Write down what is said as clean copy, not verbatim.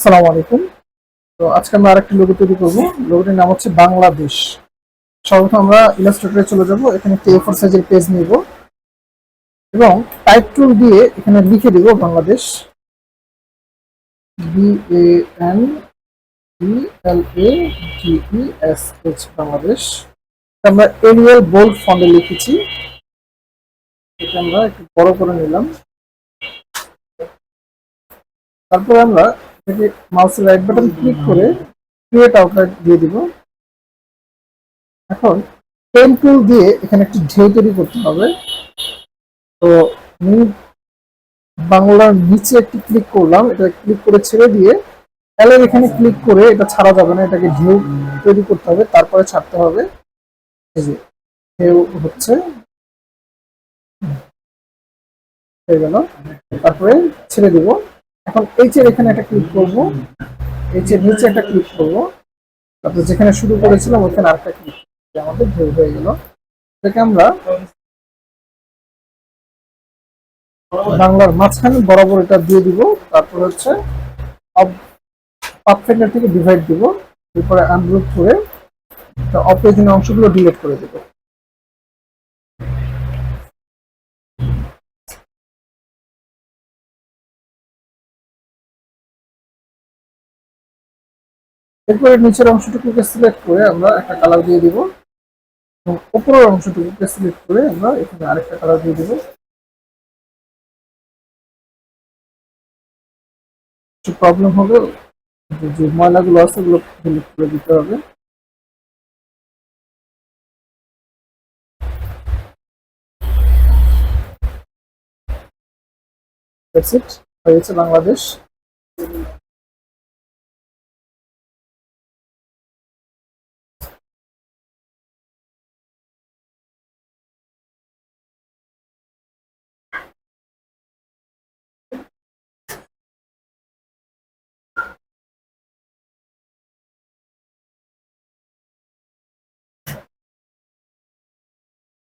আসসালামু আলাইকুম। তো আজকে আমরা আরেকটি লোগো তৈরি করব। লোগোটির নাম হচ্ছে বাংলাদেশ। সর্বপ্রথম আমরা ইলাস্ট্রেটরে চলে যাব, এখানে একটি A4 সাইজের পেজ নিব এবং টাইপ টুল দিয়ে এখানে লিখে দিব বাংলাদেশ, BANGLADESH বাংলাদেশ। আমরা এরিয়াল বোল্ড ফন্টে লিখেছি, এটা আমরা একটু বড় করে নিলাম। তারপর আমরা এটাকে মাউসের রাইট বাটন ক্লিক করে ক্রিয়েট আউটলাইন দিয়ে দিব। এখন পেন টুল দিয়ে এখানে একটি ঢেউ তৈরি করতে হবে। তো আমি বাংলার নিচে একটি ক্লিক করলাম, এটা ক্লিক করে ছেড়ে দিয়ে এলের এখানে ক্লিক করে, এটা ছাড়া যাবে না, এটাকে ঢেউ তৈরি করতে হবে, তারপরে ছাড়তে হবে। এই যে ঢেউ হচ্ছে, হয়ে গেল। তারপরে ছেড়ে দিব। এখন এইচের এখানে একটা ক্লিক করব, এইচের নিচে একটা ক্লিক করব, তারপরে যেখানে শুরু করেছিলাম ওখানে আরেকটা ক্লিক, আমাদের ঢেউ হয়ে গেল। এটাকে আমরা বাংলার মাঝখানে বরাবর এটা দিয়ে দিব। তারপর হচ্ছে পাথফাইন্ডার থেকে ডিভাইড দিব, এরপরে আনগ্রুপ করে অপ্রয়োজনীয় অংশগুলো ডিলিট করে দেব। এরপরে নিচের অংশটুকুকে সিলেক্ট করে আমরা একটা কালার দিয়ে দিব এবং উপরের অংশটুকুকে সিলেক্ট করে আমরা এখানে আরেকটা কালার দিয়ে দিব। কিছু প্রবলেম হবে, যে ময়লাগুলো আছে ওগুলো ডিলিট করে দিতে হবে। দ্যাটস ইট, হয়ে গেছে বাংলাদেশ।